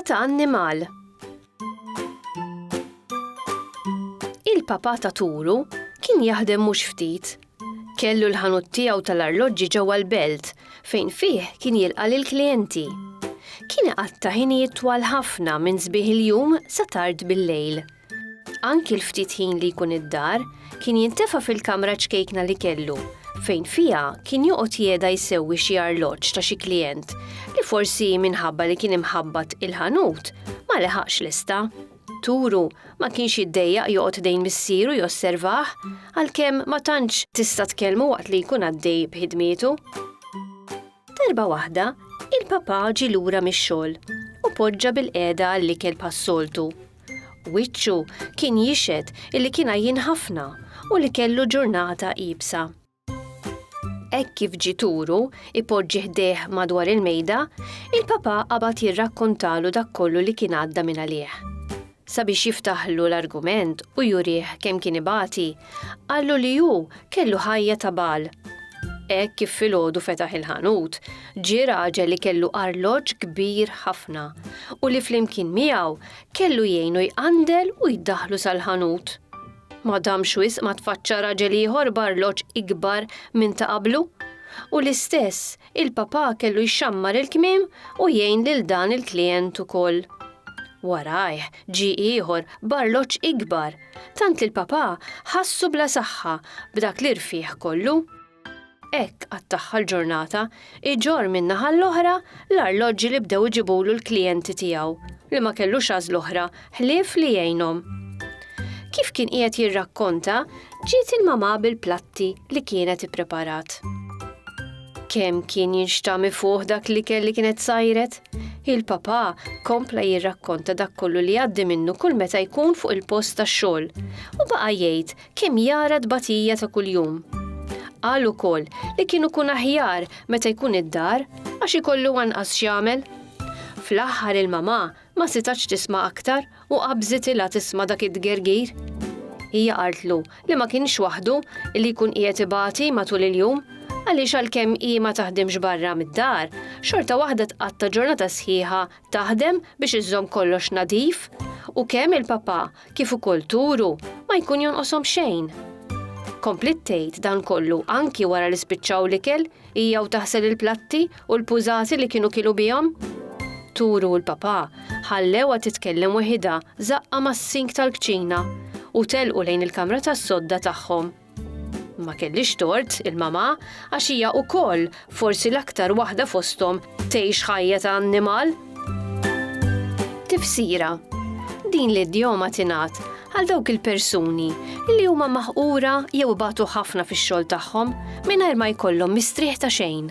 ta' annimal. Il-papà ta' Turu kien jaħdem mhux ftit. Kellu l-ħanut tiegħu tal-arloġġi ġewwa l-belt fejn fih kien jilqa' lill-klijenti. Kien iqatta' ħinijiet twal ħafna minn sbieħ il-jum sa tard bil-lejl. Anki l-ftit ħin li jkun id-dar kien jintefa' fil-kamra ċkejkna li kellu, fejn fiha kien joqgħod jeda jsewwi xi arloġġ ta' xi klijent li forsi minħabba li kien imħabbat il-ħanut ma leħaqx lista. Turu ma kienx jiddejjaq joqgħod dejn missieru josservah għalkemm ma tantx tista' tkellmu waqt li jkun għaddej b'ħidmietu. Darba waħda, il-papà ġie lura mix-xogħol u poġġa bil-qiegħda għall-ikel pas-soltu. Wiċċu kien jixed illi kien għajjin ħafna u li kellu ġurnata qibsa. Hekk kif ġie Turu ipoġġi ħdejh madwar il-mejda, il-papà qabad jirrakkontalu dak kollu li kien għadda minn għalih. Sabiex jiftaħlu l-argument u jurih kemm kien ibati, qallu li hu kellu ħajja ta' bal. Hekk kif filgħodu fetaħ il-ħanut, ġie raġel li kellu arloġġ kbir ħafna u li flimkien miegħu kellu jgħinu jqandel u jiddaħħlu sal-ħanut. Ma damx wisq ma tfaċċa raġel ieħor b'arloġġ ikbar minn ta' qablu u l-istess il-papà kellu jxammar il-kmiem u jgħin lil dan il-klijent ukoll. Warajh ġie ieħor b'arloġġ ikbar, tant li l-papà ħassu bla saħħa b'dak li rfieħ kollu. Hekk għattaħħa l-ġurnata, iġor min-naħa l-oħra l-arloġġi li bdew iġibulu l-klijenti tiegħu li ma kellux għażla oħra ħlief li jgħinhom. Kif kien qiegħed jirrakkonta, ġiet il-mamà bil-platti li kienet ippreparat. Kemm kien jinxtami fuq dak li kelli kienet sajret? Il-papà kompla jirrakkonta dak kollu li għaddi minnu kull meta jkun fuq il-post tax-xogħol u baqa' jgħid kemm jara tbatija ta' kuljum. Qal ukoll li kienu kun aħjar meta jkun id-dar għax ikollu anqas x'jagħmel. Fl-aħħar il-mamà ma setax tisma' aktar u qabżet ilha tisma' dak id-gergir. Hija qaltlu li ma kienx waħdu li jkun qiegħed ibati matul il-jum għaliex għalkemm hi ma taħdimx barra mid-dar, xorta waħda tqatta ġurnata sħiħa taħdem biex iżżomm kollox nadif u kemm il-papà kif ukoll Turu ma jkun jonqoshom xejn. Komplit tgħid dan kollu anki wara li spiċċaw l-ikel hija u taħsel il-platti u l-pużati li kienu kielu bihom. Turu u l-papà ħallewha titkellem waħedha żaqqa mas-sink tal-kċina u telqu lejn il-kamra tas-sodda tagħhom. Ma kellix tort il-mamà għax hija wkoll forsi l-aktar waħda fosthom tgħix ħajja ta' annimal. Tifsira. Din l-idjoma tingħat għal dawk il-persuni li huma maħqura jew ibatu ħafna fix-xogħol tagħhom mingħajr ma jkollhom mistrieħ ta' xejn.